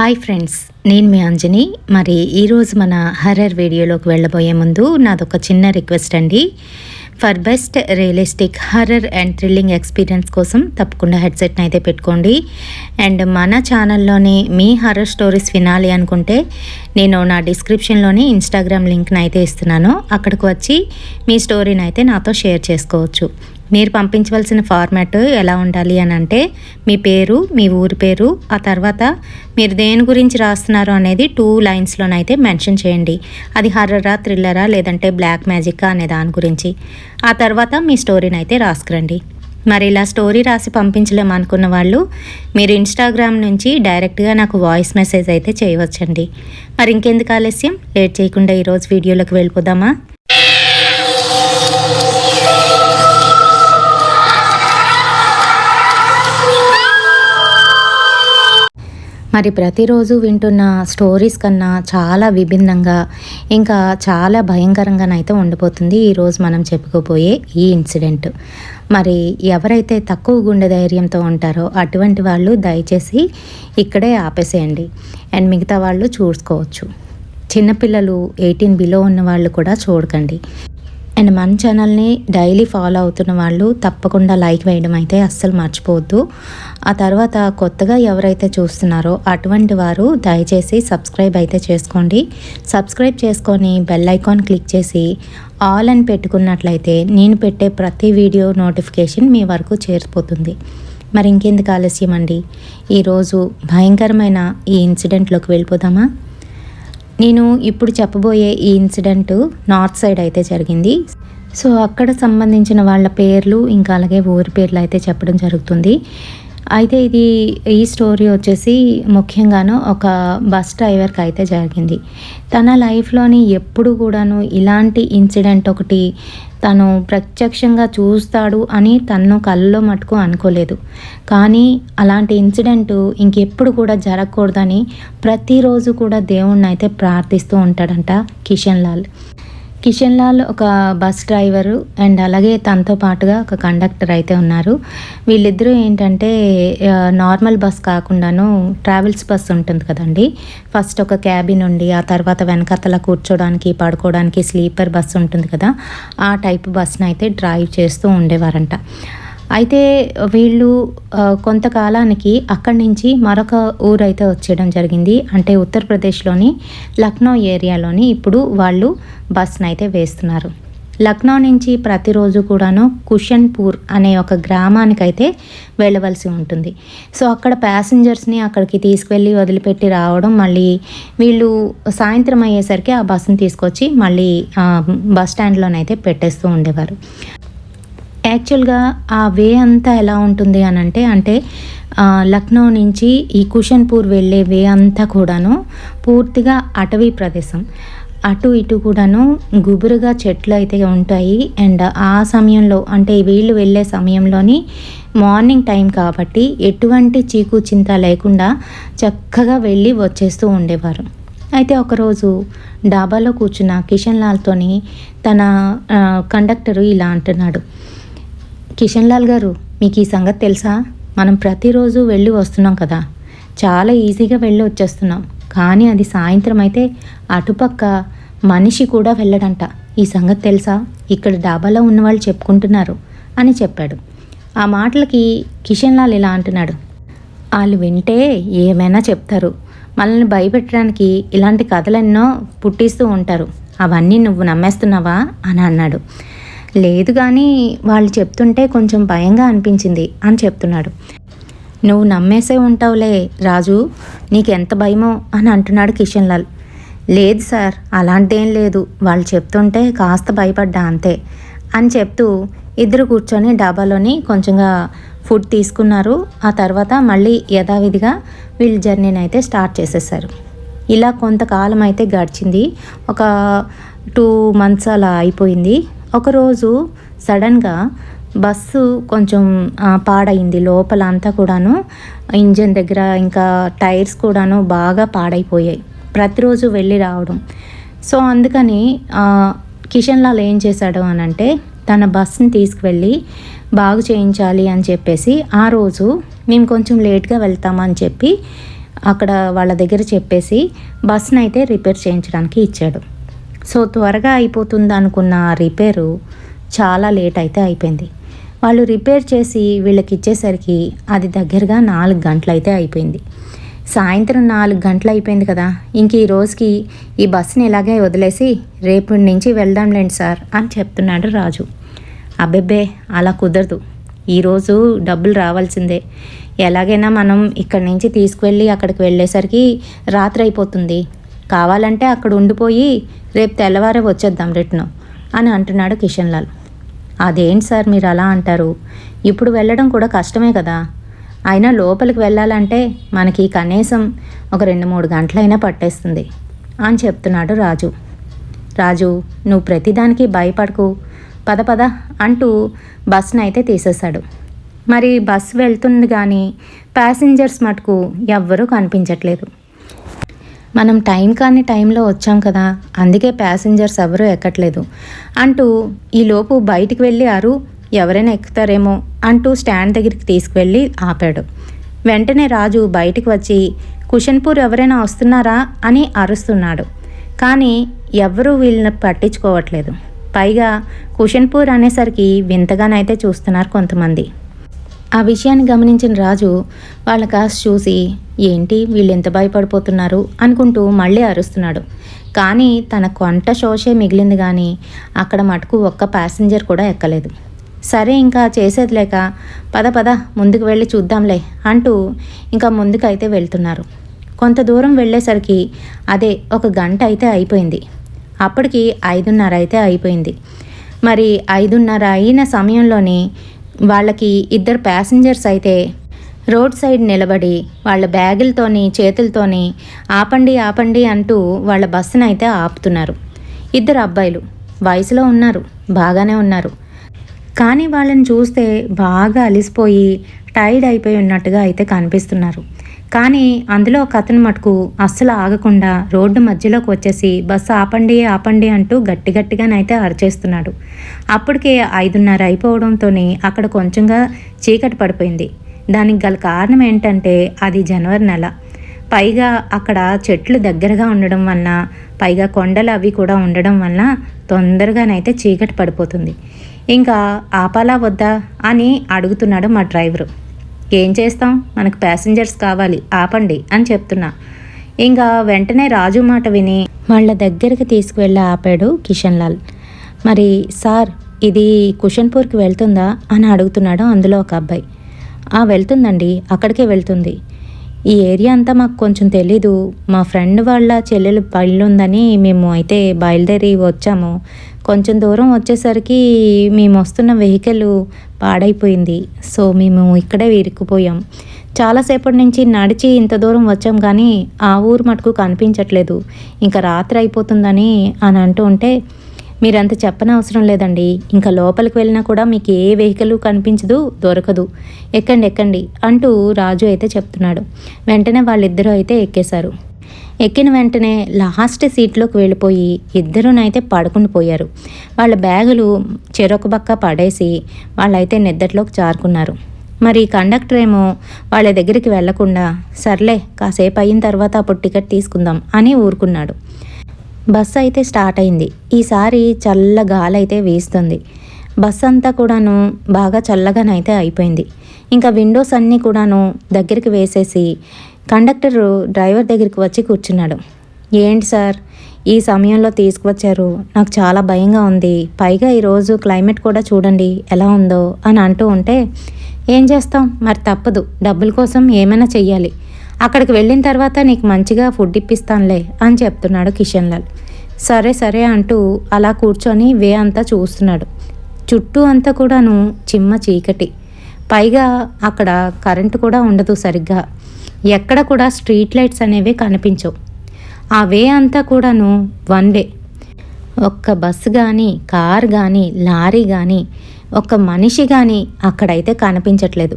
Hi friends, నేను మీ అంజని. మరి ఈరోజు మన హర్రర్ వీడియోలోకి వెళ్ళబోయే ముందు నాదొక చిన్న రిక్వెస్ట్ అండి. For best realistic horror and thrilling experience కోసం తప్పకుండా హెడ్సెట్ని అయితే పెట్టుకోండి. అండ్ మన ఛానల్లోనే మీ హర్రర్ స్టోరీస్ వినాలి అనుకుంటే నేను నా డిస్క్రిప్షన్లోని ఇన్స్టాగ్రామ్ లింక్ని అయితే ఇస్తున్నాను. అక్కడికి వచ్చి మీ స్టోరీని అయితే నాతో షేర్ చేసుకోవచ్చు. మీరు పంపించవలసిన ఫార్మాట్ ఎలా ఉండాలి అని అంటే మీ పేరు, మీ ఊరి పేరు, ఆ తర్వాత మీరు దేని గురించి రాస్తున్నారు అనేది 2 లైన్స్లోనైతే మెన్షన్ చేయండి. అది హర్రరా, థ్రిల్లరా, లేదంటే బ్లాక్ మ్యాజికా అనే దాని గురించి. ఆ తర్వాత మీ స్టోరీని అయితే రాసుకురండి. మరి ఇలా స్టోరీ రాసి పంపించలేము అనుకున్న వాళ్ళు మీరు ఇన్స్టాగ్రామ్ నుంచి డైరెక్ట్గా నాకు వాయిస్ మెసేజ్ అయితే చేయవచ్చండి. మరి ఇంకెందుకు ఆలస్యం, లేట్ చేయకుండా ఈరోజు వీడియోలోకి వెళ్ళిపోదామా? మరి ప్రతిరోజు వింటున్న స్టోరీస్ కన్నా చాలా విభిన్నంగా, ఇంకా చాలా భయంకరంగానైతే ఉండిపోతుంది ఈరోజు మనం చెప్పుకోబోయే ఈ ఇన్సిడెంట్. మరి ఎవరైతే తక్కువ గుండె ధైర్యంతో ఉంటారో అటువంటి వాళ్ళు దయచేసి ఇక్కడే ఆపేసేయండి. అండ్ మిగతా వాళ్ళు చూసుకోవచ్చు. చిన్నపిల్లలు 18 బిలో ఉన్న వాళ్ళు కూడా చూడకండి. అండ్ మన ఛానల్ని డైలీ ఫాలో అవుతున్న వాళ్ళు తప్పకుండా లైక్ వేయడం అయితే అస్సలు మర్చిపోవద్దు. ఆ తర్వాత కొత్తగా ఎవరైతే చూస్తున్నారో అటువంటి వారు దయచేసి సబ్స్క్రైబ్ అయితే చేసుకోండి. సబ్స్క్రైబ్ చేసుకొని బెల్ ఐకాన్ క్లిక్ చేసి ఆల్ అని పెట్టుకున్నట్లయితే నేను పెట్టే ప్రతి వీడియో నోటిఫికేషన్ మీ వరకు చేరిపోతుంది. మరి ఇంకెందుకు ఆలస్యం అండి, ఈరోజు భయంకరమైన ఈ ఇన్సిడెంట్లోకి వెళ్ళిపోదామా? నేను ఇప్పుడు చెప్పబోయే ఈ ఇన్సిడెంట్ నార్త్ సైడ్ అయితే జరిగింది. సో అక్కడ సంబంధించిన వాళ్ళ పేర్లు, ఇంకా అలాగే ఊరి పేర్లు అయితే చెప్పడం జరుగుతుంది. అయితే ఈ స్టోరీ వచ్చేసి ముఖ్యంగాను ఒక బస్ డ్రైవర్కి అయితే జరిగింది. తన లైఫ్లోని ఎప్పుడు కూడాను ఇలాంటి ఇన్సిడెంట్ ఒకటి తను ప్రత్యక్షంగా చూస్తాడు అని తను కళ్ళలో మటుకు అనుకోలేదు. కానీ అలాంటి ఇన్సిడెంట్ ఇంకెప్పుడు కూడా జరగకూడదని ప్రతిరోజు కూడా దేవుణ్ణి అయితే ప్రార్థిస్తూ ఉంటాడంట కిషన్ లాల్ ఒక బస్ డ్రైవరు అండ్ అలాగే తనతో పాటుగా ఒక కండక్టర్ అయితే ఉన్నారు. వీళ్ళిద్దరూ ఏంటంటే నార్మల్ బస్ కాకుండాను ట్రావెల్స్ బస్ ఉంటుంది కదండి. ఫస్ట్ ఒక క్యాబిన్ ఉండి ఆ తర్వాత వెనకతల కూర్చోడానికి, పడుకోవడానికి స్లీపర్ బస్ ఉంటుంది కదా, ఆ టైప్ బస్ని అయితే డ్రైవ్ చేస్తూ ఉండేవారంట. అయితే వీళ్ళు కొంతకాలానికి అక్కడి నుంచి మరొక ఊరైతే వచ్చేయడం జరిగింది. అంటే ఉత్తరప్రదేశ్లోని లక్నో ఏరియాలోని ఇప్పుడు వాళ్ళు బస్ని అయితే వేస్తున్నారు. లక్నో నుంచి ప్రతిరోజు కూడాను కుషన్పూర్ అనే ఒక గ్రామానికైతే వెళ్ళవలసి ఉంటుంది. సో అక్కడ ప్యాసింజర్స్ని అక్కడికి తీసుకువెళ్ళి వదిలిపెట్టి రావడం, మళ్ళీ వీళ్ళు సాయంత్రం అయ్యేసరికి ఆ బస్సుని తీసుకొచ్చి మళ్ళీ బస్ స్టాండ్లోనైతే పెట్టేస్తూ ఉండేవారు. యాక్చువల్గా ఆ వే అంతా ఎలా ఉంటుంది అని అంటే లక్నో నుంచి ఈ కుషన్పూర్ వెళ్ళే వే అంతా కూడాను పూర్తిగా అటవీ ప్రదేశం. అటు ఇటు కూడాను గుబురుగా చెట్లు అయితే ఉంటాయి. అండ్ ఆ సమయంలో అంటే వీళ్ళు వెళ్ళే సమయంలోని మార్నింగ్ టైం కాబట్టి ఎటువంటి చీకు చింత లేకుండా చక్కగా వెళ్ళి వచ్చేస్తూ ఉండేవారు. అయితే ఒకరోజు డాబాలో కూర్చున్న కిషన్ లాల్తోని తన కండక్టరు ఇలా అంటున్నాడు, కిషన్ లాల్ గారు, మీకు ఈ సంగతి తెలుసా? మనం ప్రతిరోజు వెళ్ళి వస్తున్నాం కదా, చాలా ఈజీగా వెళ్ళి వచ్చేస్తున్నాం. కానీ అది సాయంత్రం అయితే అటుపక్క మనిషి కూడా వెళ్ళడంట. ఈ సంగతి తెలుసా? ఇక్కడ డాబాలో ఉన్నవాళ్ళు చెప్పుకుంటున్నారు అని చెప్పాడు. ఆ మాటలకి కిషన్ లాల్ ఇలా అంటున్నాడు, వాళ్ళు వింటే ఏమైనా చెప్తారు, మనల్ని భయపెట్టడానికి ఇలాంటి కథలెన్నో పుట్టిస్తూ ఉంటారు, అవన్నీ నువ్వు నమ్మేస్తున్నావా అని అన్నాడు. లేదు, కానీ వాళ్ళు చెప్తుంటే కొంచెం భయంగా అనిపించింది అని చెప్తున్నాడు. నువ్వు నమ్మేసే ఉంటావులే రాజు, నీకెంత భయమో అని అంటున్నాడు కిషన్ లాల్. లేదు సార్, అలాంటిదేం లేదు, వాళ్ళు చెప్తుంటే కాస్త భయపడ్డా అంతే అని చెప్తూ ఇద్దరు కూర్చొని డాబాలోని కొంచెంగా ఫుడ్ తీసుకున్నారు. ఆ తర్వాత మళ్ళీ యథావిధిగా వీళ్ళ జర్నీని అయితే స్టార్ట్ చేసేసారు. ఇలా కొంతకాలం అయితే గడిచింది. ఒక 2 months అలా అయిపోయింది. ఒకరోజు సడన్గా బస్సు కొంచెం పాడైంది. లోపల అంతా కూడాను ఇంజన్ దగ్గర ఇంకా టైర్స్ కూడాను బాగా పాడైపోయాయి ప్రతిరోజు వెళ్ళి రావడం. సో అందుకని కిషన్ లాల్ ఏం చేశాడు అని అంటే తన బస్సుని తీసుకువెళ్ళి బాగు చేయించాలి అని చెప్పేసి ఆ రోజు మేము కొంచెం లేట్గా వెళ్తామని చెప్పి అక్కడ వాళ్ళ దగ్గర చెప్పేసి బస్ని అయితే రిపేర్ చేయించడానికి ఇచ్చాడు. సో త్వరగా అయిపోతుంది అనుకున్న రిపేరు చాలా లేట్ అయితే అయిపోయింది. వాళ్ళు రిపేర్ చేసి వీళ్ళకి ఇచ్చేసరికి అది దగ్గరగా 4 గంటలు అయితే అయిపోయింది. సాయంత్రం 4 గంటలు అయిపోయింది కదా, ఇంక ఈ రోజుకి ఈ బస్సుని ఇలాగే వదిలేసి రేపటి నుంచి వెళ్దాంలేండి సార్ అని చెప్తున్నాడు రాజు. అబ్బెబ్బే అలా కుదరదు, ఈరోజు డబ్బులు రావాల్సిందే. ఎలాగైనా మనం ఇక్కడి నుంచి తీసుకువెళ్ళి అక్కడికి వెళ్ళేసరికి రాత్రి అయిపోతుంది. కావాలంటే అక్కడ ఉండిపోయి రేపు తెల్లవారే వచ్చేద్దాం రిటర్న్ అని అంటున్నాడు కిషన్ లాల్. అదేంటి సార్ మీరు అలా అంటారు, ఇప్పుడు వెళ్ళడం కూడా కష్టమే కదా, అయినా లోపలికి వెళ్ళాలంటే మనకి కనీసం ఒక 2-3 గంటలైనా పట్టేస్తుంది అని చెప్తున్నాడు రాజు. రాజు నువ్వు ప్రతిదానికి భయపడకు, పద పద అంటూ బస్సును అయితే తీసేశాడు. మరి బస్సు వెళ్తుంది కానీ ప్యాసింజర్స్ మటుకు ఎవ్వరూ కనిపించట్లేదు. మనం కాని టైంలో వచ్చాం కదా, అందుకే ప్యాసింజర్స్ ఎవరూ ఎక్కట్లేదు అంటూ ఈలోపు బయటికి వెళ్ళి ఎవరైనా ఎక్కుతారేమో అంటూ స్టాండ్ దగ్గరికి తీసుకువెళ్ళి ఆపాడు. వెంటనే రాజు బయటికి వచ్చి కుషన్పూర్ ఎవరైనా వస్తున్నారా అని అరుస్తున్నాడు. కానీ ఎవ్వరూ వీళ్ళని పట్టించుకోవట్లేదు. పైగా కుషన్పూర్ అనేసరికి వింతగానైతే చూస్తున్నారు కొంతమంది. ఆ విషయాన్ని గమనించిన రాజు వాళ్ళ కాస్త చూసి ఏంటి వీళ్ళు ఎంత భయపడిపోతున్నారు అనుకుంటూ మళ్ళీ అరుస్తున్నాడు. కానీ తన కొంట శోషే మిగిలింది కానీ అక్కడ మటుకు ఒక్క ప్యాసింజర్ కూడా ఎక్కలేదు. సరే ఇంకా చేసేది లేక పద పద ముందుకు వెళ్ళి చూద్దాంలే అంటూ ఇంకా ముందుకైతే వెళ్తున్నారు. కొంత దూరం వెళ్ళేసరికి అదే 1 గంట అయితే అయిపోయింది. అప్పటికి 5:30 అయితే అయిపోయింది. మరి 5:30 అయిన సమయంలోని వాళ్ళకి 2 ప్యాసింజర్స్ అయితే రోడ్ సైడ్ నిలబడి వాళ్ళ బ్యాగులతోని చేతులతోని ఆపండి ఆపండి అంటూ వాళ్ళ బస్సును అయితే ఆపుతున్నారు. 2 అబ్బాయిలు వయసులో ఉన్నారు, బాగానే ఉన్నారు. కానీ వాళ్ళని చూస్తే బాగా అలిసిపోయి టైర్డ్ అయిపోయి ఉన్నట్టుగా అయితే కనిపిస్తున్నారు. కానీ అందులో ఒక అతను మటుకు అస్సలు ఆగకుండా రోడ్డు మధ్యలోకి వచ్చేసి బస్సు ఆపండి ఆపండి అంటూ గట్టిగానైతే అరిచేస్తున్నాడు. అప్పటికే 5:30 అయిపోవడంతో అక్కడ కొంచెంగా చీకటి పడిపోయింది. దానికి గల కారణం ఏంటంటే అది జనవరి నెల. పైగా అక్కడ చెట్లు దగ్గరగా ఉండడం వలన, పైగా కొండలు అవి కూడా ఉండడం వలన తొందరగానైతే చీకటి పడిపోతుంది. ఇంకా ఆపాలా వద్దా అని అడుగుతున్నాడు మా డ్రైవరు. ఏం చేస్తాం, మనకు ప్యాసింజర్స్ కావాలి, ఆపండి అని చెప్తున్నా. ఇంకా వెంటనే రాజు మాట విని వాళ్ళ దగ్గరికి తీసుకువెళ్ళి ఆపాడు కిషన్ లాల్. మరి సార్ ఇది కుషన్పూర్కి వెళ్తుందా అని అడుగుతున్నాడు అందులో ఒక అబ్బాయి. వెళ్తుందండి, అక్కడికే వెళ్తుంది. ఈ ఏరియా అంతా మాకు కొంచెం తెలీదు, మా ఫ్రెండ్ వాళ్ళ చెల్లెలు పెళ్ళి ఉందని మేము అయితే బయలుదేరి వచ్చాము. కొంచెం దూరం వచ్చేసరికి మేము వస్తున్న వెహికల్ పాడైపోయింది. సో మేము ఇక్కడే ఇరుక్కుపోయాం. చాలాసేపటి నుంచి నడిచి ఇంత దూరం వచ్చాం కానీ ఆ ఊరు మటుకు కనిపించట్లేదు. ఇంకా రాత్రి అయిపోతుందని అని అంటూ ఉంటే మీరంత చెప్పనవసరం లేదండి, ఇంకా లోపలికి వెళ్ళినా కూడా మీకు ఏ వెహికల్ కనిపించదు, దొరకదు, ఎక్కండి అంటూ రాజు అయితే చెప్తున్నాడు. వెంటనే వాళ్ళిద్దరూ అయితే ఎక్కేశారు. ఎక్కిన వెంటనే లాస్ట్ సీట్లోకి వెళ్ళిపోయి ఇద్దరునైతే పడుకుని పోయారు. వాళ్ళ బ్యాగులు చెరొక పక్క పడేసి వాళ్ళైతే నిద్రలోకి జారుకున్నారు. మరి కండక్టర్ ఏమో వాళ్ళ దగ్గరికి వెళ్లకుండా సర్లే కాసేపు అయిన తర్వాత అప్పుడు టికెట్ తీసుకుందాం అని ఊరుకున్నాడు. బస్సు అయితే స్టార్ట్ అయింది. ఈసారి చల్ల గాలి అయితే వీస్తుంది. బస్సు అంతా కూడాను బాగా చల్లగానైతే అయిపోయింది. ఇంకా విండోస్ అన్నీ కూడాను దగ్గరికి వేసేసి కండక్టరు డ్రైవర్ దగ్గరికి వచ్చి కూర్చున్నాడు. ఏంటి సార్ ఈ సమయంలో తీసుకువచ్చారు, నాకు చాలా భయంగా ఉంది, పైగా ఈరోజు క్లైమేట్ కూడా చూడండి ఎలా ఉందో అని అంటూ ఉంటే ఏం చేస్తాం, మరి తప్పదు, డబ్బుల కోసం ఏమైనా చెయ్యాలి, అక్కడికి వెళ్ళిన తర్వాత నీకు మంచిగా ఫుడ్ ఇప్పిస్తానులే అని చెప్తున్నాడు కిషన్ లాల్. సరే అంటూ అలా కూర్చొని వే అంతా చూస్తున్నాడు. చుట్టూ అంతా కూడాను చిమ్మ చీకటి, పైగా అక్కడ కరెంటు కూడా ఉండదు సరిగ్గా, ఎక్కడ కూడా స్ట్రీట్ లైట్స్ అనేవి కనిపించవు. ఆ వే అంతా కూడాను 1 వే. ఒక్క బస్సు కానీ కార్ కానీ లారీ కానీ ఒక్క మనిషి కానీ అక్కడైతే కనిపించట్లేదు.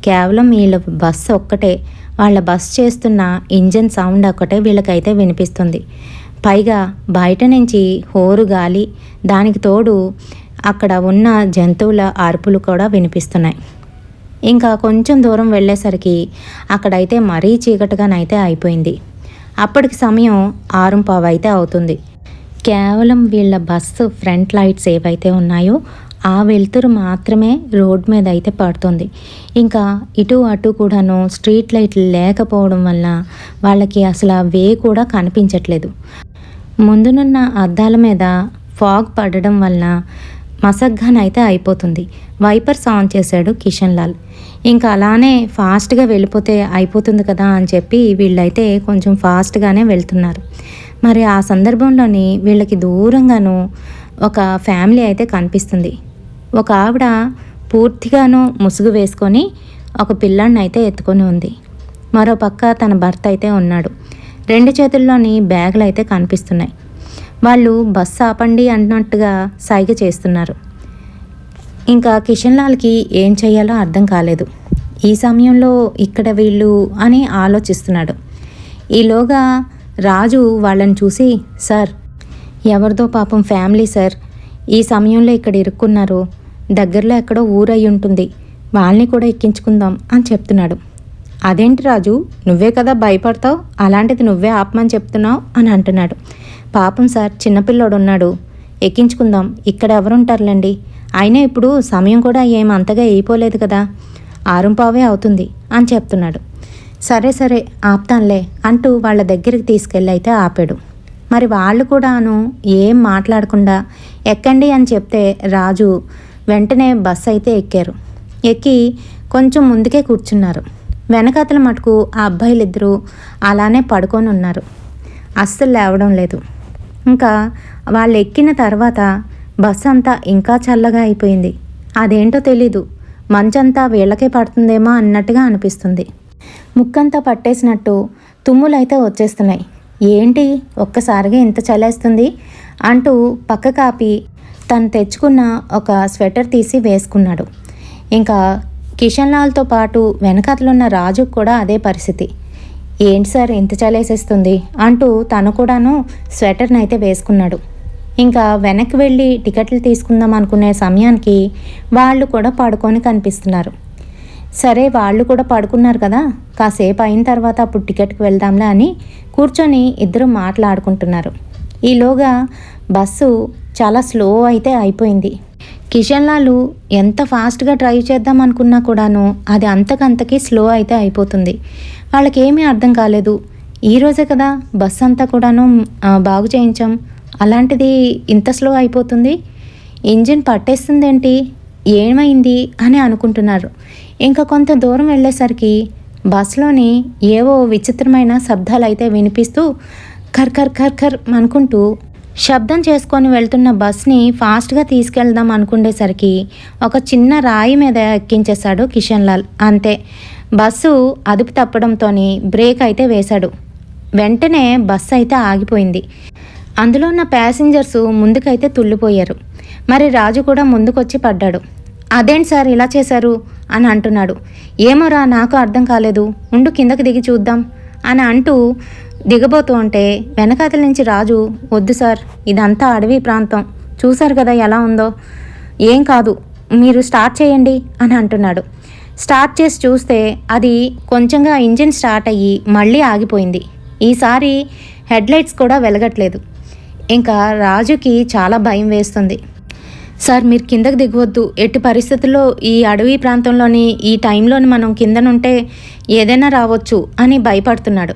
కేవలం వీళ్ళ బస్సు ఒక్కటే, వాళ్ళ బస్ చేస్తున్న ఇంజన్ సౌండ్ ఒక్కటే వీళ్ళకైతే వినిపిస్తుంది. పైగా బయట నుంచి హోరు గాలి, దానికి తోడు అక్కడ ఉన్న జంతువుల అరుపులు కూడా వినిపిస్తున్నాయి. ఇంకా కొంచెం దూరం వెళ్ళేసరికి అక్కడైతే మరీ చీకటిగానైతే అయిపోయింది. అప్పటికి సమయం 6:15 అయితే అవుతుంది. కేవలం వీళ్ళ బస్సు ఫ్రంట్ లైట్స్ ఏవైతే ఉన్నాయో ఆ వెలుతురు మాత్రమే రోడ్ మీద అయితే పడుతుంది. ఇంకా ఇటు అటు కూడాను స్ట్రీట్ లైట్లు లేకపోవడం వల్ల వాళ్ళకి అసలు ఆ వే కూడా కనిపించట్లేదు. ముందునున్న అద్దాల మీద ఫాగ్ పడడం వల్ల మసగ్గానైతే అయిపోతుంది. వైపర్స్ ఆన్ చేశాడు కిషన్ లాల్. ఇంకా అలానే ఫాస్ట్గా వెళ్ళిపోతే అయిపోతుంది కదా అని చెప్పి వీళ్ళైతే కొంచెం ఫాస్ట్గానే వెళ్తున్నారు. మరి ఆ సందర్భంలోని వీళ్ళకి దూరంగాను ఒక ఫ్యామిలీ అయితే కనిపిస్తుంది. ఒక ఆవిడ పూర్తిగాను ముసుగు వేసుకొని ఒక పిల్లాడిని అయితే ఎత్తుకొని ఉంది. మరో పక్క తన భర్త అయితే ఉన్నాడు. 2 చేతుల్లోని బ్యాగులు అయితే కనిపిస్తున్నాయి. వాళ్ళు బస్సు ఆపండి అన్నట్టుగా సైగ చేస్తున్నారు. ఇంకా కిషన్ లాల్కి ఏం చేయాలో అర్థం కాలేదు. ఈ సమయంలో ఇక్కడ వీళ్ళు అని ఆలోచిస్తున్నాడు. ఈలోగా రాజు వాళ్ళని చూసి, సార్ ఎవరిదో పాపం ఫ్యామిలీ సార్, ఈ సమయంలో ఇక్కడ ఇరుక్కున్నారు, దగ్గరలో ఎక్కడో ఊరై ఉంటుంది, వాళ్ళని కూడా ఎక్కించుకుందాం అని చెప్తున్నాడు. అదేంటి రాజు, నువ్వే కదా భయపడతావు, అలాంటిది నువ్వే ఆపమని చెప్తున్నావు అని అంటున్నాడు. పాపం సార్, చిన్నపిల్లోడు ఉన్నాడు, ఎక్కించుకుందాం, ఇక్కడ ఎవరుంటారులేండి, అయినా ఇప్పుడు సమయం కూడా ఏం అంతగా అయిపోలేదు కదా, 6:15 అవుతుంది అని చెప్తున్నాడు. సరే సరే ఆపుతానులే అంటూ వాళ్ళ దగ్గరికి తీసుకెళ్ళి అయితే ఆపాడు. మరి వాళ్ళు కూడాను ఏం మాట్లాడకుండా ఎక్కండి అని చెప్తే రాజు వెంటనే బస్సు అయితే ఎక్కారు. ఎక్కి కొంచెం ముందుకే కూర్చున్నారు. వెనకాతల మటుకు ఆ అబ్బాయిలిద్దరూ అలానే పడుకొని ఉన్నారు, అస్సలు లేవడం లేదు. ఇంకా వాళ్ళు ఎక్కిన తర్వాత బస్సు అంతా ఇంకా చల్లగా అయిపోయింది. అదేంటో తెలీదు, మంచంతా వీళ్ళకే పడుతుందేమో అన్నట్టుగా అనిపిస్తుంది. ముక్కంతా పట్టేసినట్టు తుమ్ములైతే వచ్చేస్తున్నాయి. ఏంటి ఒక్కసారిగా ఇంత చలేస్తుంది అంటూ పక్క కాపి తను తెచ్చుకున్న ఒక స్వెటర్ తీసి వేసుకున్నాడు. ఇంకా కిషన్ లాల్తో పాటు వెనకాతలున్న రాజుకు కూడా అదే పరిస్థితి. ఏంటి సార్ ఇంత చలేసేస్తుంది అంటూ తను కూడాను స్వెటర్ని అయితే వేసుకున్నాడు. ఇంకా వెనక్కి వెళ్ళి టికెట్లు తీసుకుందాం అనుకునే సమయానికి వాళ్ళు కూడా పడుకొని కనిపిస్తున్నారు. సరే వాళ్ళు కూడా పడుకున్నారు కదా, కాసేపు అయిన తర్వాత అప్పుడు టికెట్కి వెళ్దాంలే అని కూర్చొని ఇద్దరు మాట్లాడుకుంటున్నారు. ఈలోగా బస్సు చాలా స్లో అయితే అయిపోయింది. కిషన్ లాల్ ఎంత ఫాస్ట్గా డ్రైవ్ చేద్దాం అనుకున్నా కూడాను అది అంతకంతకి స్లో అయితే అయిపోతుంది. వాళ్ళకేమీ అర్థం కాలేదు. ఈరోజే కదా బస్సు అంతా కూడాను బాగు చేయించాం, అలాంటిది ఇంత స్లో అయిపోతుంది, ఇంజిన్ పట్టేస్తుందేంటి, ఏమైంది అని అనుకుంటున్నారు. ఇంకా కొంత దూరం వెళ్ళేసరికి బస్సులోని ఏవో విచిత్రమైన శబ్దాలు అయితే వినిపిస్తూ ఖర్ ఖర్ ఖర్ ఖర్ అనుకుంటూ శబ్దం చేసుకొని వెళ్తున్న బస్ని ఫాస్ట్గా తీసుకెళ్దాం అనుకునేసరికి ఒక చిన్న రాయి మీద ఎక్కించేశాడు కిషన్ లాల్. అంతే, బస్సు అదుపు తప్పడంతో బ్రేక్ అయితే వేశాడు. వెంటనే బస్సు అయితే ఆగిపోయింది. అందులో ఉన్న ప్యాసింజర్స్ ముందుకైతే తుల్లిపోయారు. మరి రాజు కూడా ముందుకొచ్చి పడ్డాడు. అదేంటి సార్ ఇలా చేశారు అని అంటున్నాడు. ఏమోరా నాకు అర్థం కాలేదు, ఉండు కిందకి దిగి చూద్దాం అని అంటూ దిగబోతూ ఉంటే వెనకాతల నుంచి రాజు, వద్దు సార్ ఇదంతా అడవి ప్రాంతం, చూశారు కదా ఎలా ఉందో, ఏం కాదు మీరు స్టార్ట్ చేయండి అని అంటున్నాడు. స్టార్ట్ చేసి చూస్తే అది కొంచెంగా ఇంజిన్ స్టార్ట్ అయ్యి మళ్ళీ ఆగిపోయింది. ఈసారి హెడ్లైట్స్ కూడా వెలగట్లేదు. ఇంకా రాజుకి చాలా భయం వేస్తుంది. సార్ మీరు కిందకు దిగవద్దు, ఎట్టి పరిస్థితుల్లో ఈ అడవి ప్రాంతంలోని ఈ టైంలోని మనం కిందనుంటే ఏదైనా రావచ్చు అని భయపడుతున్నాడు.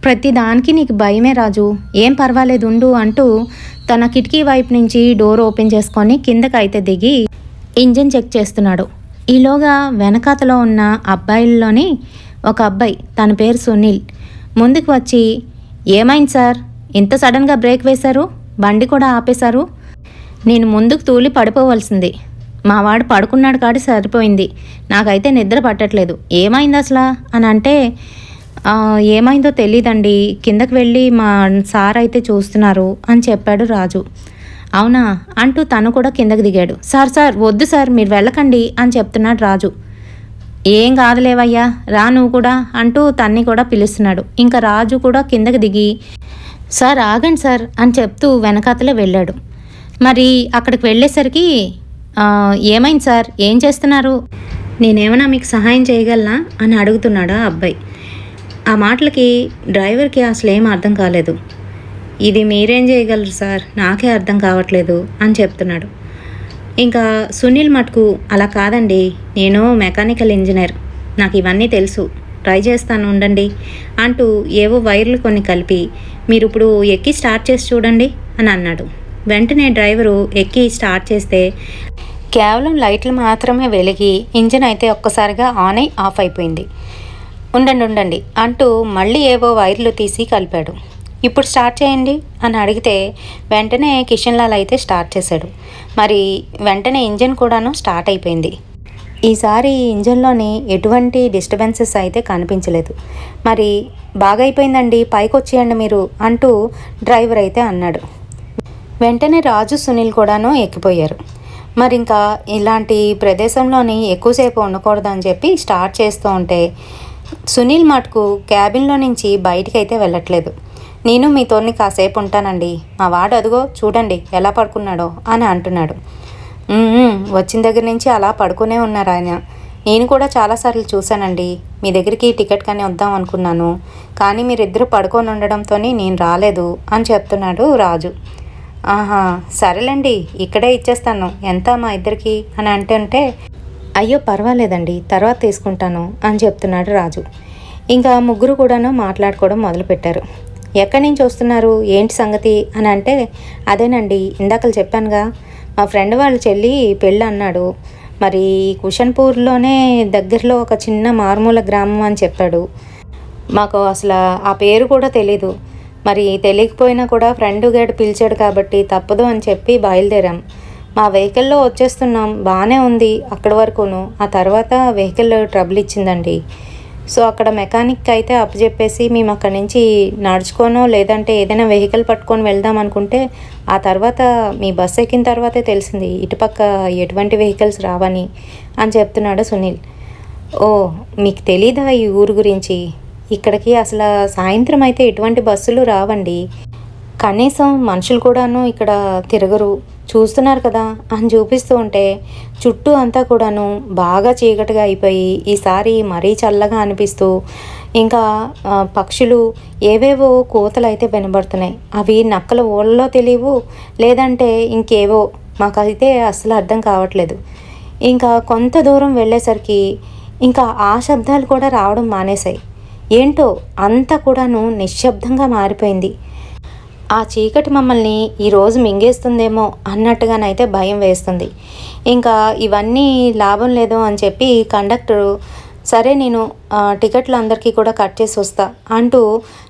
ప్రతి దానికి నీకు భయమే రాజు, ఏం పర్వాలేదు ఉండు అంటూ తన కిటికీ వైపు నుంచి డోర్ ఓపెన్ చేసుకొని కిందకైతే దిగి ఇంజిన్ చెక్ చేస్తున్నాడు. ఈలోగా వెనకాతలో ఉన్న అబ్బాయిల్లోని ఒక అబ్బాయి, తన పేరు సునీల్, ముందుకు వచ్చి, ఏమైంది సార్ ఇంత సడన్గా బ్రేక్ వేశారు, బండి కూడా ఆపేశారు, నేను ముందుకు తూలి పడిపోవలసింది, మా వాడు పడుకున్నాడు కాడి సరిపోయింది, నాకైతే నిద్ర పట్టట్లేదు, ఏమైంది అసలు అని అంటే, ఏమైందో తెలీదండి, కిందకి వెళ్ళి మా సార్ అయితే చూస్తున్నారు అని చెప్పాడు రాజు. అవునా అంటూ తను కూడా కిందకి దిగాడు. సార్ సార్ వద్దు సార్ మీరు వెళ్ళకండి అని చెప్తున్నాడు రాజు. ఏం కాదులేవయ్యా రా నువ్వు కూడా అంటూ తన్ని కూడా పిలుస్తున్నాడు. ఇంకా రాజు కూడా కిందకి దిగి, సార్ ఆగండి సార్ అని చెప్తూ వెనకాతలే వెళ్ళాడు. మరి అక్కడికి వెళ్ళేసరికి ఏమైంది సార్, ఏం చేస్తున్నారు, నేనేమైనా మీకు సహాయం చేయగలనా అని అడుగుతున్నాడు ఆ అబ్బాయి. ఆ మాటలకి డ్రైవర్కి అసలు ఏం అర్థం కాలేదు. ఇది మీరేం చేయగలరు సార్, నాకే అర్థం కావట్లేదు అని చెప్తున్నాడు. ఇంకా సునీల్ మటుకు అలా కాదండి, నేను మెకానికల్ ఇంజనీర్, నాకు ఇవన్నీ తెలుసు, ట్రై చేస్తాను ఉండండి అంటూ ఏవో వైర్లు కొన్ని కలిపి మీరు ఇప్పుడు ఎక్కి స్టార్ట్ చేసి చూడండి అని అన్నాడు. వెంటనే డ్రైవరు ఎక్కి స్టార్ట్ చేస్తే కేవలం లైట్లు మాత్రమే వెలిగి ఇంజిన్ అయితే ఒక్కసారిగా ఆన్ అయి ఆఫ్ అయిపోయింది. ఉండండి అంటూ మళ్ళీ ఏవో వైర్లు తీసి కలిపాడు. ఇప్పుడు స్టార్ట్ చేయండి అని అడిగితే వెంటనే కిషన్ లాల్ అయితే స్టార్ట్ చేశాడు. మరి వెంటనే ఇంజిన్ కూడాను స్టార్ట్ అయిపోయింది. ఈసారి ఇంజన్లోని ఎటువంటి డిస్టర్బెన్సెస్ అయితే కనిపించలేదు. మరి బాగా అయిపోయిందండి, పైకి వచ్చేయండి మీరు అంటూ డ్రైవర్ అయితే అన్నాడు. వెంటనే రాజు సునీల్ కూడాను ఎక్కిపోయారు. మరి ఇంకా ఇలాంటి ప్రదేశంలోని ఎక్కువసేపు ఉండకూడదని చెప్పి స్టార్ట్ చేస్తూ ఉంటే సునీల్ మటుకు క్యాబిన్లో నుంచి బయటికి అయితే వెళ్ళట్లేదు. నేను మీతోని కాసేపు ఉంటానండి, మా వాడు అదిగో చూడండి ఎలా పడుకున్నాడో అని అంటున్నాడు. వచ్చిన దగ్గర నుంచి అలా పడుకునే ఉన్నారు ఆయన, నేను కూడా చాలాసార్లు చూశానండి, మీ దగ్గరికి టికెట్ కానీ వద్దాం అనుకున్నాను, కానీ మీరిద్దరు పడుకొని ఉండడంతో నేను రాలేదు అని చెప్తున్నాడు రాజు. ఆహా సరేలేండి, ఇక్కడే ఇచ్చేస్తాను, ఎంత మా ఇద్దరికి అని అంటుంటే అయ్యో పర్వాలేదండి తర్వాత తీసుకుంటాను అని చెప్తున్నాడు రాజు. ఇంకా ముగ్గురు కూడాను మాట్లాడుకోవడం మొదలుపెట్టారు. ఎక్కడి నుంచి వస్తున్నారు, ఏంటి సంగతి అని అంటే అదేనండి ఇందాకలు చెప్పానుగా, మా ఫ్రెండ్ వాళ్ళ చెల్లి పెళ్ళి అన్నాడు, మరి కుషన్పూర్లోనే దగ్గరలో ఒక చిన్న మారుమూల గ్రామం అని చెప్పాడు. మాకు అసలు ఆ పేరు కూడా తెలీదు, మరి తెలియకపోయినా కూడా ఫ్రెండ్ గేడు పిలిచాడు కాబట్టి తప్పదు అని చెప్పి బయలుదేరాం. మా వెహికల్లో వచ్చేస్తున్నాం, బాగానే ఉంది అక్కడి వరకును, ఆ తర్వాత వెహికల్ ట్రబుల్ ఇచ్చిందండి. సో అక్కడ మెకానిక్ అయితే అప్పచెప్పేసి మేము అక్కడి నుంచి నడుచుకోనో లేదంటే ఏదైనా వెహికల్ పట్టుకొని వెళ్దాం అనుకుంటే ఆ తర్వాత మీ బస్సు ఎక్కిన తర్వాతే తెలిసింది ఇటుపక్క ఎటువంటి వెహికల్స్ రావని అని చెప్తున్నాడు సునీల్. ఓ మీకు తెలీదా ఈ ఊరు గురించి, ఇక్కడికి అసలు సాయంత్రం అయితే ఎటువంటి బస్సులు రావండి, కనీసం మనుషులు కూడాను ఇక్కడ తిరగరు, చూస్తున్నారు కదా అని చూపిస్తూ ఉంటే చుట్టూ అంతా కూడాను బాగా చీకటిగా అయిపోయి ఈసారి మరీ చల్లగా అనిపిస్తూ ఇంకా పక్షులు ఏవేవో కోతలు అయితే వినబడుతున్నాయి. అవి నక్కల ఓళ్ళలో తెలియవు లేదంటే ఇంకేవో, మాకైతే అసలు అర్థం కావట్లేదు. ఇంకా కొంత దూరం వెళ్ళేసరికి ఇంకా ఆ శబ్దాలు కూడా రావడం మానేశాయి. ఏంటో అంతా కూడాను నిశ్శబ్దంగా మారిపోయింది. ఆ చీకటి మమ్మల్ని ఈరోజు మింగేస్తుందేమో అన్నట్టుగానైతే భయం వేస్తుంది. ఇంకా ఇవన్నీ లాభం లేదు అని చెప్పి కండక్టరు సరే నేను టికెట్లు అందరికీ కూడా కట్ చేసి వస్తా అంటూ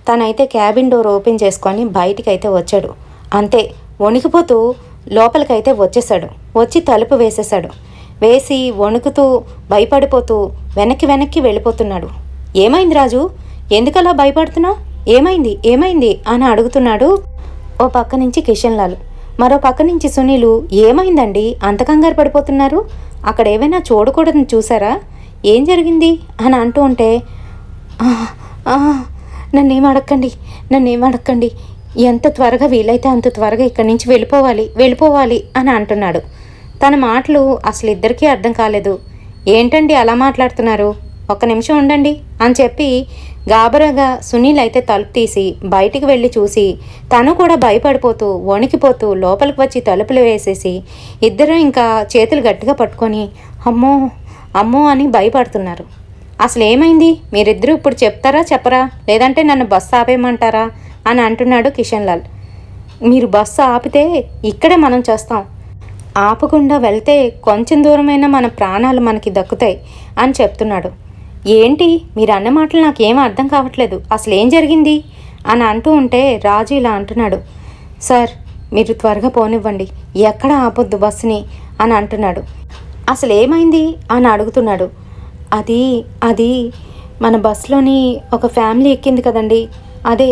తనైతే క్యాబిన్ డోర్ ఓపెన్ చేసుకొని బయటికి అయితే వచ్చాడు. అంతే వణికిపోతూ లోపలికైతే వచ్చేసాడు. వచ్చి తలుపు వేసేసాడు. వేసి వణుకుతూ భయపడిపోతూ వెనక్కి వెళ్ళిపోతున్నాడు. ఏమైంది రాజు, ఎందుకలా భయపడుతున్నావు, ఏమైంది అని అడుగుతున్నాడు. ఓ పక్క నుంచి కిషన్ లాల్, మరో పక్క నుంచి సునీలు. ఏమైందండి అంత కంగారు పడిపోతున్నారు, అక్కడ ఏమైనా చూడకూడదని చూసారా, ఏం జరిగింది అని అంటూ ఉంటే నన్నేం అడక్కండి, ఎంత త్వరగా వీలైతే అంత త్వరగా ఇక్కడి నుంచి వెళ్ళిపోవాలి అని అంటున్నాడు. తన మాటలు అసలు ఇద్దరికీ అర్థం కాలేదు. ఏంటండి అలా మాట్లాడుతున్నారు, ఒక్క నిమిషం ఉండండి అని చెప్పి గాబరాగా సునీల్ అయితే తలుపు తీసి బయటికి వెళ్ళి చూసి తను కూడా భయపడిపోతూ వణికిపోతూ లోపలికి వచ్చి తలుపులు వేసేసి ఇద్దరు ఇంకా చేతులు గట్టిగా పట్టుకొని అమ్మో అని భయపడుతున్నారు. అసలు ఏమైంది, మీరిద్దరూ ఇప్పుడు చెప్తారా చెప్పరా, లేదంటే నన్ను బస్సు ఆపేయమంటారా అని అంటున్నాడు కిషన్ లాల్. మీరు బస్సు ఆపితే ఇక్కడే మనం చేస్తాం, ఆపకుండా వెళ్తే కొంచెం దూరమైనా మన ప్రాణాలు మనకి దక్కుతాయి అని చెప్తున్నాడు. ఏంటి మీరు అన్న మాటలు నాకేం అర్థం కావట్లేదు, అసలు ఏం జరిగింది అని అంటూ ఉంటే రాజు ఇలా అంటున్నాడు. సార్ మీరు త్వరగా పోనివ్వండి, ఎక్కడ ఆపొద్దు బస్సుని అని అంటున్నాడు. అసలు ఏమైంది అని అడుగుతున్నాడు. అది మన బస్సులోని ఒక ఫ్యామిలీ ఎక్కింది కదండి, అదే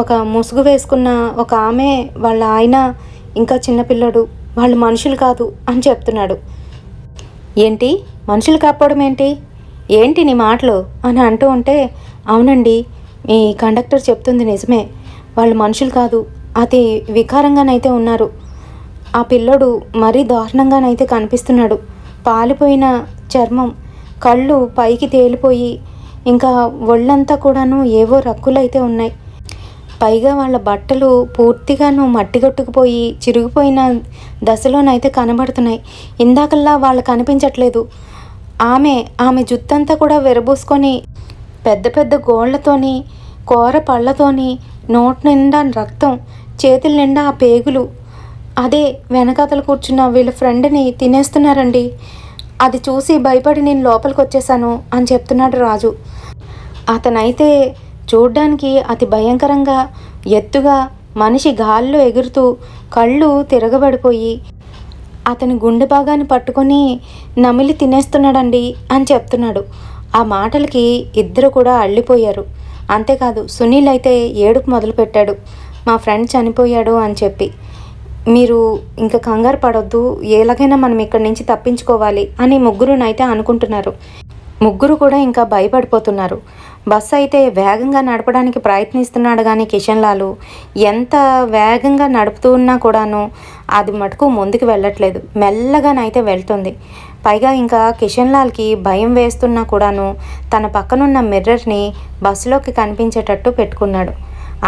ఒక ముసుగు వేసుకున్న ఒక ఆమె, వాళ్ళ ఆయన, ఇంకా చిన్నపిల్లడు, వాళ్ళు మనుషులు కాదు అని చెప్తున్నాడు. ఏంటి మనుషులు కాకపోవడం ఏంటి నీ మాటలు అని అంటూ ఉంటే అవునండి మీ కండక్టర్ చెప్తుంది నిజమే, వాళ్ళు మనుషులు కాదు, అతి వికారంగానైతే ఉన్నారు, ఆ పిల్లడు మరీ దారుణంగానైతే కనిపిస్తున్నాడు, పాలిపోయిన చర్మం, కళ్ళు పైకి తేలిపోయి ఇంకా ఒళ్ళంతా కూడాను ఏవో రక్కులైతే ఉన్నాయి. పైగా వాళ్ళ బట్టలు పూర్తిగాను మట్టి కొట్టుకుపోయి చిరిగిపోయిన దశలోనైతే కనబడుతున్నాయి. ఇందాకల్లా వాళ్ళు కనిపించట్లేదు. ఆమె జుత్తంతా కూడా విరబూసుకొని పెద్ద పెద్ద గోళ్లతోని, కూర పళ్ళతోని, నోటి నిండా రక్తం, చేతుల నిండా ఆ పేగులు, అదే వెనకాతలు కూర్చున్న వీళ్ళ ఫ్రెండ్ని తినేస్తున్నారండి. అది చూసి భయపడి నేను లోపలికి వచ్చేసాను అని చెప్తున్నాడు రాజు. అతనైతే చూడ్డానికి అతి భయంకరంగా, ఎత్తుగా, మనిషి గాల్లో ఎగురుతూ కళ్ళు తిరగబడిపోయి అతని గుండె భాగాన్ని పట్టుకొని నమిలి తినేస్తున్నాడండి అని చెప్తున్నాడు. ఆ మాటలకి ఇద్దరు కూడా అల్లిపోయారు. అంతేకాదు సునీల్ అయితే ఏడుపు మొదలుపెట్టాడు, మా ఫ్రెండ్ చనిపోయాడు అని చెప్పి. మీరు ఇంకా కంగారు పడొద్దు, ఎలాగైనా మనం ఇక్కడి నుంచి తప్పించుకోవాలి అని ముగ్గురునైతే అనుకుంటున్నారు. ముగ్గురు కూడా ఇంకా భయపడిపోతున్నారు. బస్సు అయితే వేగంగా నడపడానికి ప్రయత్నిస్తున్నాడు కానీ కిషన్ లాలు ఎంత వేగంగా నడుపుతూ ఉన్నా కూడాను అది మటుకు ముందుకు వెళ్ళట్లేదు, మెల్లగానైతే వెళ్తుంది. పైగా ఇంకా కిషన్ లాల్కి భయం వేస్తున్నా కూడాను తన పక్కనున్న మిర్రర్ని బస్సులోకి కనిపించేటట్టు పెట్టుకున్నాడు.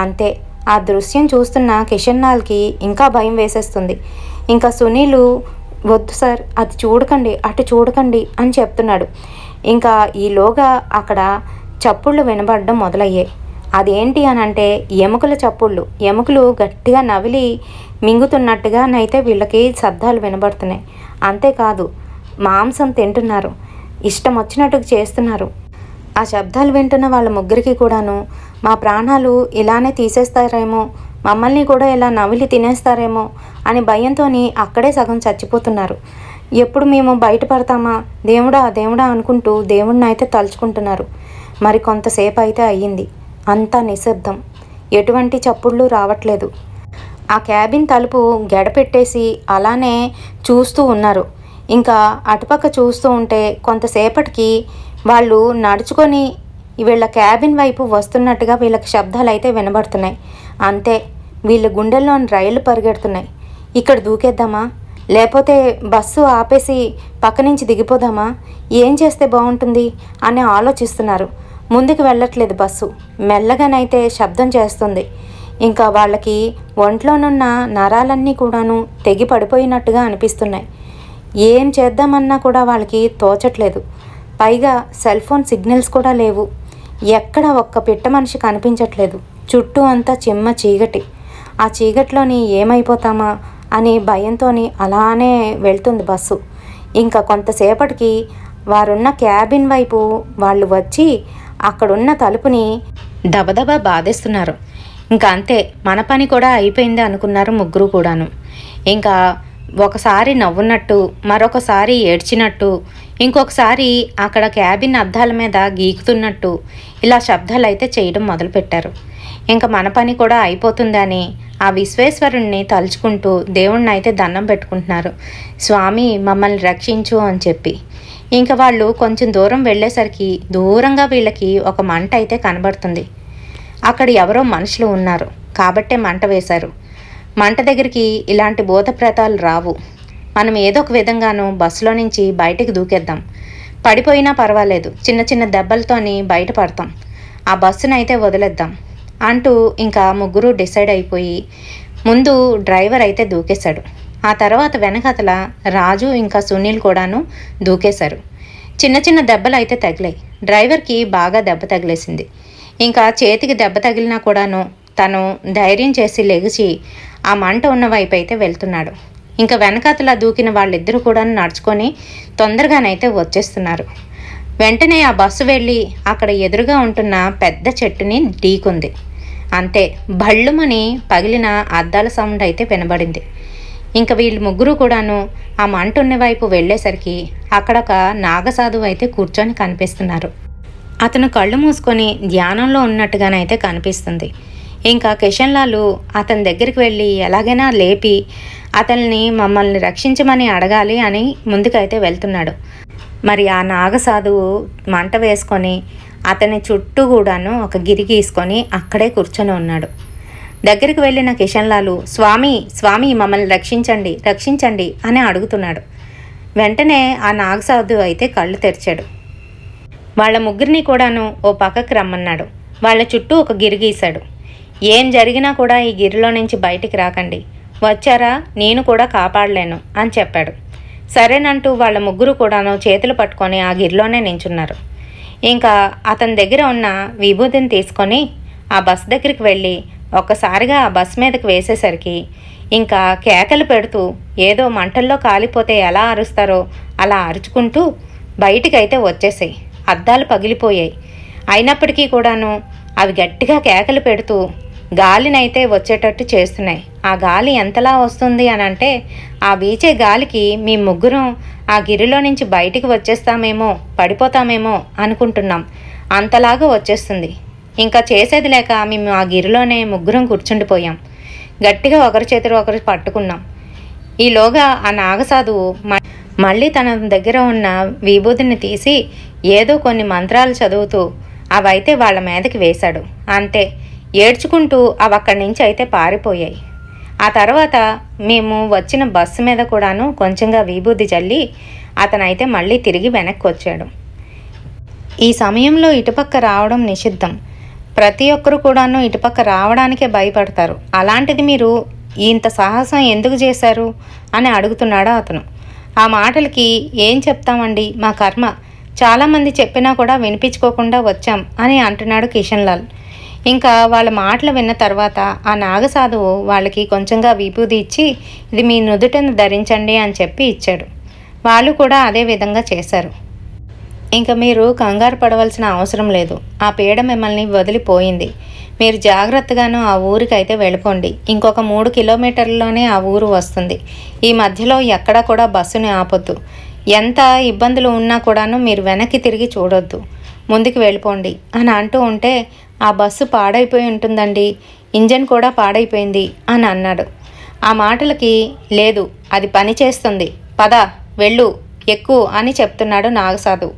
అంతే, ఆ దృశ్యం చూస్తున్న కిషన్ లాల్కి ఇంకా భయం వేసేస్తుంది. ఇంకా సునీలు, వద్దు సార్, అది చూడకండి, అటు చూడకండి అని చెప్తున్నాడు. ఇంకా ఈలోగా అక్కడ చప్పుళ్ళు వినబడడం మొదలయ్యాయి. అదేంటి అని అంటే ఎముకల చప్పుళ్ళు. ఎముకలు గట్టిగా నవిలి మింగుతున్నట్టుగానైతే వీళ్ళకి శబ్దాలు వినబడుతున్నాయి. అంతేకాదు మాంసం తింటున్నారు, ఇష్టం వచ్చినట్టు చేస్తున్నారు. ఆ శబ్దాలు వింటున్న వాళ్ళ ముగ్గురికి కూడాను మా ప్రాణాలు ఇలానే తీసేస్తారేమో, మమ్మల్ని కూడా ఇలా నవిలి తినేస్తారేమో అని భయంతో అక్కడే సగం చచ్చిపోతున్నారు. ఎప్పుడు మేము బయటపడతామా దేవుడా దేవుడా అనుకుంటూ దేవుణ్ణి అయితే తలుచుకుంటున్నారు. మరి కొంతసేపు అయితే అయ్యింది. అంతా నిశ్శబ్దం, ఎటువంటి చప్పుళ్ళు రావట్లేదు. ఆ క్యాబిన్ తలుపు గెడపెట్టేసి అలానే చూస్తూ ఉన్నారు. ఇంకా అటుపక్క చూస్తూ ఉంటే కొంతసేపటికి వాళ్ళు నడుచుకొని వీళ్ళ క్యాబిన్ వైపు వస్తున్నట్టుగా వీళ్ళకి శబ్దాలు అయితే వినబడుతున్నాయి. అంతే, వీళ్ళ గుండెల్లోని రైళ్లు పరిగెడుతున్నాయి. ఇక్కడ దూకేద్దామా, లేకపోతే బస్సు ఆపేసి పక్క నుంచి దిగిపోదామా, ఏం చేస్తే బాగుంటుంది అని ఆలోచిస్తున్నారు. ముందుకు వెళ్ళట్లేదు బస్సు, మెల్లగానైతే శబ్దం చేస్తుంది. ఇంకా వాళ్ళకి ఒంట్లోనున్న నరాలన్నీ కూడాను తెగి పడిపోయినట్టుగా అనిపిస్తున్నాయి. ఏం చేద్దామన్నా కూడా వాళ్ళకి తోచట్లేదు. పైగా సెల్ ఫోన్ సిగ్నల్స్ కూడా లేవు. ఎక్కడ ఒక్క పిట్ట మనిషి కనిపించట్లేదు. చుట్టూ అంతా చిమ్మ చీకటి. ఆ చీకటిలోని ఏమైపోతామా అని భయంతో అలానే వెళ్తుంది బస్సు. ఇంకా కొంతసేపటికి వారున్న క్యాబిన్ వైపు వాళ్ళు వచ్చి అక్కడున్న తలుపుని దబదబా బాధేస్తున్నారు. ఇంకా అంతే, మన పని కూడా అయిపోయింది అనుకున్నారు ముగ్గురు కూడాను. ఇంకా ఒకసారి నవ్వున్నట్టు, మరొకసారి ఏడ్చినట్టు, ఇంకొకసారి అక్కడ క్యాబిన్ అద్దాల మీద గీకుతున్నట్టు ఇలా శబ్దాలు అయితే చేయడం మొదలుపెట్టారు. ఇంకా మన పని కూడా అయిపోతుందని ఆ విశ్వేశ్వరుణ్ణి తలుచుకుంటూ దేవుణ్ణి అయితే దండం పెట్టుకుంటున్నారు. స్వామి మమ్మల్ని రక్షించు అని చెప్పి. ఇంకా వాళ్ళు కొంచెం దూరం వెళ్ళేసరికి దూరంగా వీళ్ళకి ఒక మంట అయితే కనబడుతుంది. అక్కడ ఎవరో మనుషులు ఉన్నారు కాబట్టే మంట వేశారు. మంట దగ్గరికి ఇలాంటి భూత ప్రేతాలు రావు. మనం ఏదో ఒక విధంగానూ బస్సులో నుంచి బయటికి దూకేద్దాం, పడిపోయినా పర్వాలేదు, చిన్న చిన్న దెబ్బలతోని బయటపడతాం, ఆ బస్సునైతే వదిలేద్దాం అంటూ ఇంకా ముగ్గురు డిసైడ్ అయిపోయి ముందు డ్రైవర్ అయితే దూకేశాడు. ఆ తర్వాత వెనకతల రాజు ఇంకా సునీల్ కూడాను దూకేశారు. చిన్న చిన్న దెబ్బలు అయితే తగిలాయి. డ్రైవర్కి బాగా దెబ్బ తగిలేసింది. ఇంకా చేతికి దెబ్బ తగిలినా కూడాను తను ధైర్యం చేసి లెగిచి ఆ మంట ఉన్న వైపు అయితే వెళ్తున్నాడు. ఇంకా వెనకాతల దూకిన వాళ్ళిద్దరూ కూడా నడుచుకొని తొందరగానైతే వచ్చేస్తున్నారు. వెంటనే ఆ బస్సు వెళ్ళి అక్కడ ఎదురుగా ఉంటున్న పెద్ద చెట్టుని ఢీకుంది. అంతే, భళ్ళుమని పగిలిన అద్దాల సౌండ్ అయితే వినబడింది. ఇంకా వీళ్ళు ముగ్గురు కూడాను ఆ మంట ఉన్న వైపు వెళ్ళేసరికి అక్కడ ఒక నాగసాధువు అయితే కూర్చొని కనిపిస్తున్నారు. అతను కళ్ళు మూసుకొని ధ్యానంలో ఉన్నట్టుగానైతే కనిపిస్తుంది. ఇంకా కిషన్ లాలు అతని దగ్గరికి వెళ్ళి ఎలాగైనా లేపి అతన్ని మమ్మల్ని రక్షించమని అడగాలి అని ముందుకైతే వెళ్తున్నాడు. మరి ఆ నాగసాధువు మంట వేసుకొని అతని చుట్టూ కూడాను ఒక గిరి గీసుకొని అక్కడే కూర్చొని ఉన్నాడు. దగ్గరికి వెళ్ళిన కిషన్ లాలు స్వామి స్వామి మమ్మల్ని రక్షించండి రక్షించండి అని అడుగుతున్నాడు. వెంటనే ఆ నాగసాధువు అయితే కళ్ళు తెరిచాడు. వాళ్ళ ముగ్గురిని కూడాను ఓ పక్కకి రమ్మన్నాడు. వాళ్ళ చుట్టూ ఒక గిరి గీశాడు. ఏం జరిగినా కూడా ఈ గిరిలో నుంచి బయటికి రాకండి, వచ్చారా నేను కూడా కాపాడలేను అని చెప్పాడు. సరేనంటూ వాళ్ళ ముగ్గురు కూడాను చేతులు పట్టుకొని ఆ గిరిలోనే నించున్నారు. ఇంకా అతని దగ్గర ఉన్న విభూతిని తీసుకొని ఆ బస్ దగ్గరికి వెళ్ళి ఒక్కసారిగా ఆ బస్ మీదకి వేసేసరికి ఇంకా కేకలు పెడుతూ ఏదో మంటల్లో కాలిపోతే ఎలా అరుస్తారో అలా అరుచుకుంటూ బయటికైతే వచ్చేసాయి. అద్దాలు పగిలిపోయాయి. అయినప్పటికీ కూడాను అవి గట్టిగా కేకలు పెడుతూ గాలినైతే వచ్చేటట్టు చేస్తున్నాయి. ఆ గాలి ఎంతలా వస్తుంది అని అంటే ఆ వీచే గాలికి మీ ముగ్గురం ఆ గిరిలో నుంచి బయటికి వచ్చేస్తామేమో, పడిపోతామేమో అనుకుంటున్నాం. అంతలాగా వచ్చేస్తుంది. ఇంకా చేసేది లేక మేము ఆ గిరిలోనే ముగ్గురం కూర్చుండిపోయాం. గట్టిగా ఒకరి చేతులు ఒకరు పట్టుకున్నాం. ఈలోగా ఆ నాగసాధువు మళ్ళీ తన దగ్గర ఉన్న విభూతిని తీసి ఏదో కొన్ని మంత్రాలు చదువుతూ అవైతే వాళ్ళ మీదకి వేశాడు. అంతే, ఏడ్చుకుంటూ అవి అక్కడి నుంచి అయితే పారిపోయాయి. ఆ తర్వాత మేము వచ్చిన బస్సు మీద కూడాను కొంచెంగా విభూతి చల్లి అతనైతే మళ్ళీ తిరిగి వెనక్కి వచ్చాడు. ఈ సమయంలో ఇటుపక్క రావడం నిషిద్ధం. ప్రతి ఒక్కరు కూడాను ఇటుపక్క రావడానికే భయపడతారు. అలాంటిది మీరు ఇంత సాహసం ఎందుకు చేశారు అని అడుగుతున్నాడు అతను. ఆ మాటలకి ఏం చెప్తామండి, మా కర్మ, చాలామంది చెప్పినా కూడా వినిపించుకోకుండా వచ్చాం అని అంటున్నాడు కిషన్ లాల్. ఇంకా వాళ్ళ మాటలు విన్న తర్వాత ఆ నాగసాధువు వాళ్ళకి కొంచెంగా విభూది ఇచ్చి ఇది మీ నుదుటను ధరించండి అని చెప్పి ఇచ్చాడు. వాళ్ళు కూడా అదే విధంగా చేశారు. ఇంకా మీరు కంగారు పడవలసిన అవసరం లేదు, ఆ పీడ మిమ్మల్ని వదిలిపోయింది. మీరు జాగ్రత్తగాను ఆ ఊరికైతే వెళ్ళిపోండి. ఇంకొక 3 కిలోమీటర్లలోనే ఆ ఊరు వస్తుంది. ఈ మధ్యలో ఎక్కడా కూడా బస్సుని ఆపొద్దు. ఎంత ఇబ్బందులు ఉన్నా కూడాను మీరు వెనక్కి తిరిగి చూడొద్దు, ముందుకు వెళ్ళిపోండి అని అంటూ ఉంటే ఆ బస్సు పాడైపోయి ఉంటుందండి, ఇంజన్ కూడా పాడైపోయింది అని అన్నాడు. ఆ మాటలకి లేదు, అది పని చేస్తుంది, పద వెళ్ళు, ఎక్కు అని చెప్తున్నాడు నాగసాధు.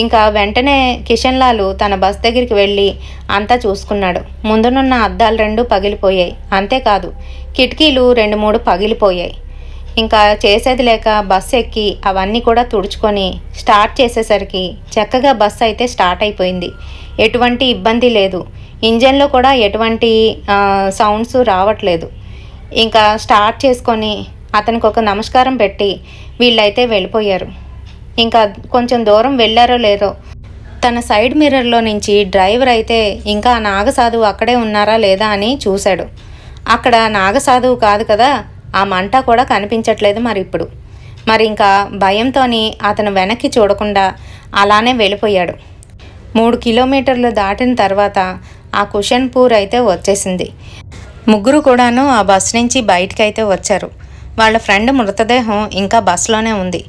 ఇంకా వెంటనే కిషన్ లాలు తన బస్ దగ్గరికి వెళ్ళి అంతా చూసుకున్నాడు. ముందునున్న అద్దాలు 2 పగిలిపోయాయి. అంతేకాదు కిటికీలు 2-3 పగిలిపోయాయి. ఇంకా చేసేది లేక బస్సు ఎక్కి అవన్నీ కూడా తుడుచుకొని స్టార్ట్ చేసేసరికి చక్కగా బస్సు అయితే స్టార్ట్ అయిపోయింది. ఎటువంటి ఇబ్బంది లేదు. ఇంజన్లో కూడా ఎటువంటి సౌండ్స్ రావట్లేదు. ఇంకా స్టార్ట్ చేసుకొని అతనికి ఒక నమస్కారం పెట్టి వీళ్ళైతే వెళ్ళిపోయారు. ఇంకా కొంచెం దూరం వెళ్ళారో లేదో తన సైడ్ మిర్రర్లో నుంచి డ్రైవర్ అయితే ఇంకా నాగసాధువు అక్కడే ఉన్నారా లేదా అని చూశాడు. అక్కడ నాగసాధువు కాదు కదా, ఆ మంట కూడా కనిపించట్లేదు మరి ఇంకా భయంతో అతను వెనక్కి చూడకుండా అలానే వెళ్ళిపోయాడు. 3 కిలోమీటర్లు దాటిన తర్వాత ఆ కుషన్పూర్ అయితే వచ్చేసింది. ముగ్గురు కూడాను ఆ బస్ నుంచి బయటకైతే వచ్చారు. వాళ్ళ ఫ్రెండ్ మృతదేహం ఇంకా బస్సులోనే ఉంది.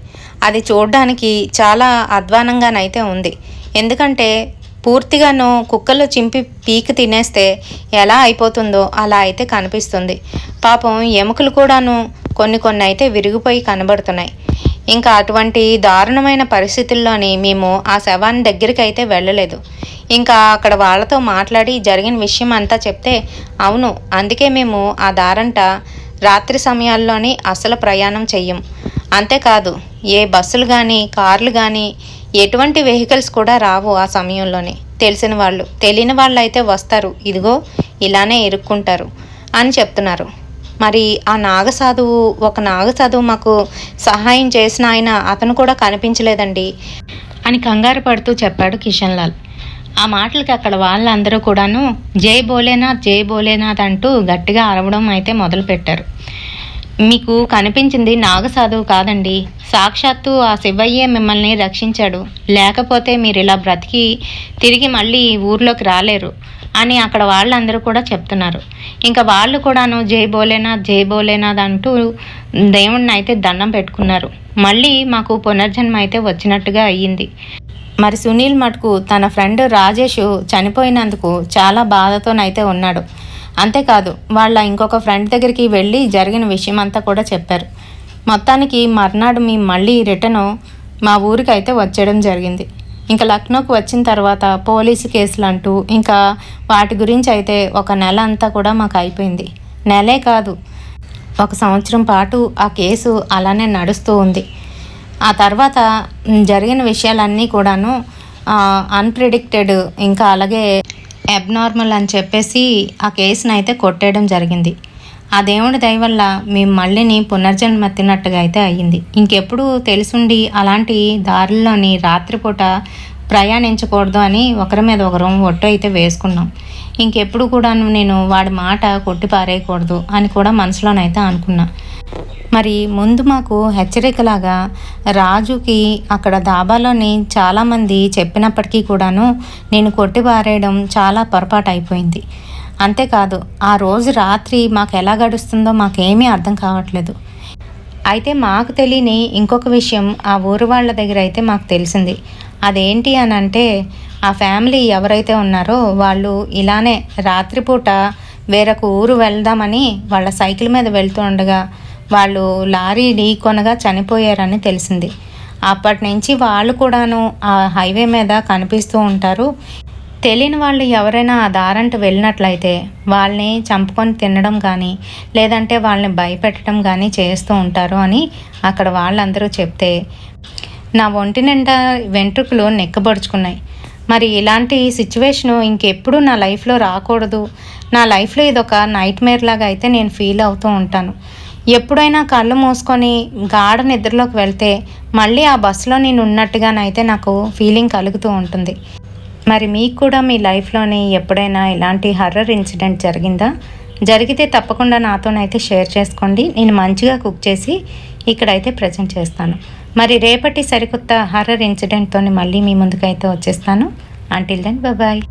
అది చూడడానికి చాలా అధ్వానంగానైతే ఉంది. ఎందుకంటే పూర్తిగాను కుక్కలు చింపి పీకి తినేస్తే ఎలా అయిపోతుందో అలా అయితే కనిపిస్తుంది. పాపం ఎముకలు కూడాను కొన్ని అయితే విరిగిపోయి కనబడుతున్నాయి. ఇంకా అటువంటి దారుణమైన పరిస్థితుల్లోని మేము ఆ శవాన్ని దగ్గరికి అయితే వెళ్ళలేదు. ఇంకా అక్కడ వాళ్ళతో మాట్లాడి జరిగిన విషయం అంతా చెప్తే అవును, అందుకే మేము ఆ దారంట రాత్రి సమయాల్లోని అసలు ప్రయాణం చెయ్యం. అంతేకాదు ఏ బస్సులు కానీ కార్లు కానీ ఎటువంటి వెహికల్స్ కూడా రావు ఆ సమయంలోనే. తెలిసిన వాళ్ళు తెలియని వాళ్ళు అయితే వస్తారు, ఇదిగో ఇలానే ఇరుక్కుంటారు అని చెప్తున్నారు. మరి ఆ ఒక నాగసాధువు మాకు సహాయం చేసిన అతను కూడా కనిపించలేదండి అని కంగారు పడుతూ చెప్పాడు కిషన్ లాల్. ఆ మాటలకి అక్కడ వాళ్ళందరూ కూడాను జై భోలేనాథ్ జై భోలేనాథ్ అంటూ గట్టిగా అరవడం అయితే మొదలుపెట్టారు. మీకు కనిపించింది నాగసాధువు కాదండి, సాక్షాత్తు ఆ శివయ్యే మిమ్మల్ని రక్షించాడు. లేకపోతే మీరు ఇలా బ్రతికి తిరిగి మళ్ళీ ఊర్లోకి రాలేరు అని అక్కడ వాళ్ళందరూ కూడా చెప్తున్నారు. ఇంకా వాళ్ళు కూడాను జై భోలేనాథ్ అంటూ దేవుణ్ణి అయితే దండం పెట్టుకున్నారు. మళ్ళీ మాకు పునర్జన్మ అయితే వచ్చినట్టుగా అయ్యింది. మరి సునీల్ మటుకు తన ఫ్రెండ్ రాజేష్ చనిపోయినందుకు చాలా బాధతోనైతే ఉన్నాడు. అంతేకాదు వాళ్ళ ఇంకొక ఫ్రెండ్ దగ్గరికి వెళ్ళి జరిగిన విషయం అంతా కూడా చెప్పారు. మొత్తానికి మర్నాడు మేము మళ్ళీ రిటర్న్ మా ఊరికి అయితే వచ్చేయడం జరిగింది. ఇంకా లక్నోకి వచ్చిన తర్వాత పోలీసు కేసులు అంటూ ఇంకా వాటి గురించి అయితే 1 నెల అంతా కూడా మాకు అయిపోయింది. నెలే కాదు, 1 సంవత్సరం పాటు ఆ కేసు అలానే నడుస్తూ ఉంది. ఆ తర్వాత జరిగిన విషయాలన్నీ కూడాను అన్‌ప్రెడిక్టెడ్ ఇంకా అలాగే అబ్నార్మల్ అని చెప్పేసి ఆ కేసుని అయితే కొట్టేయడం జరిగింది. ఆ దేవుడి దయ వల్ల మేము మళ్ళీని పునర్జన్మెత్తినట్టుగా అయితే అయ్యింది. ఇంకెప్పుడు తెలిసుండి అలాంటి దారుల్లోని రాత్రిపూట ప్రయాణించకూడదు అని ఒకరి మీద ఒకరం ఒట్టు అయితే వేసుకున్నాం. ఇంకెప్పుడు కూడాను నేను వాడి మాట కొట్టి పారేయకూడదు అని కూడా మనసులోనైతే అనుకున్నా. మరి ముందు మాకు హెచ్చరికలాగా రాజుకి అక్కడ దాబాలోని చాలామంది చెప్పినప్పటికీ కూడాను నేను కొట్టి పారేయడం చాలా పొరపాటు అయిపోయింది. అంతేకాదు ఆ రోజు రాత్రి మాకు ఎలా గడుస్తుందో మాకేమీ అర్థం కావట్లేదు. అయితే మాకు తెలియని ఇంకొక విషయం ఆ ఊరు వాళ్ళ దగ్గర అయితే మాకు తెలిసింది. అదేంటి అని అంటే ఆ ఫ్యామిలీ ఎవరైతే ఉన్నారో వాళ్ళు ఇలానే రాత్రిపూట వేరొక ఊరు వెళ్దామని వాళ్ళ సైకిల్ మీద వెళ్తూ ఉండగా వాళ్ళు లారీ ఢీకొనగా చనిపోయారని తెలిసింది. అప్పటి నుంచి వాళ్ళు కూడాను ఆ హైవే మీద కనిపిస్తూ ఉంటారు. తెలియని వాళ్ళు ఎవరైనా ఆ దారంట వెళ్ళినట్లయితే వాళ్ళని చంపుకొని తినడం కానీ లేదంటే వాళ్ళని భయపెట్టడం కానీ చేస్తూ ఉంటారు అని అక్కడ వాళ్ళందరూ చెప్తే నా ఒంటి నిండా వెంట్రుకలు నెక్కబడుచుకున్నాయి. మరి ఇలాంటి సిచ్యువేషను ఇంకెప్పుడు నా లైఫ్లో రాకూడదు. నా లైఫ్లో ఇదొక నైట్ మేర్ లాగా అయితే నేను ఫీల్ అవుతూ ఉంటాను. ఎప్పుడైనా కళ్ళు మూసుకొని గాఢ నిద్రలోకి వెళ్తే మళ్ళీ ఆ బస్సులో నేను ఉన్నట్టుగానైతే నాకు ఫీలింగ్ కలుగుతూ ఉంటుంది. మరి మీకు కూడా మీ లైఫ్లోని ఎప్పుడైనా ఇలాంటి హర్రర్ ఇన్సిడెంట్ జరిగిందా? జరిగితే తప్పకుండా నాతోనైతే షేర్ చేసుకోండి. నేను మంచిగా కుక్ చేసి ఇక్కడైతే ప్రజెంట్ చేస్తాను. మరి రేపటి సరికొత్త హర్రర్ ఇన్సిడెంట్తో మళ్ళీ మీ ముందుకైతే వచ్చేస్తాను. Until then bye.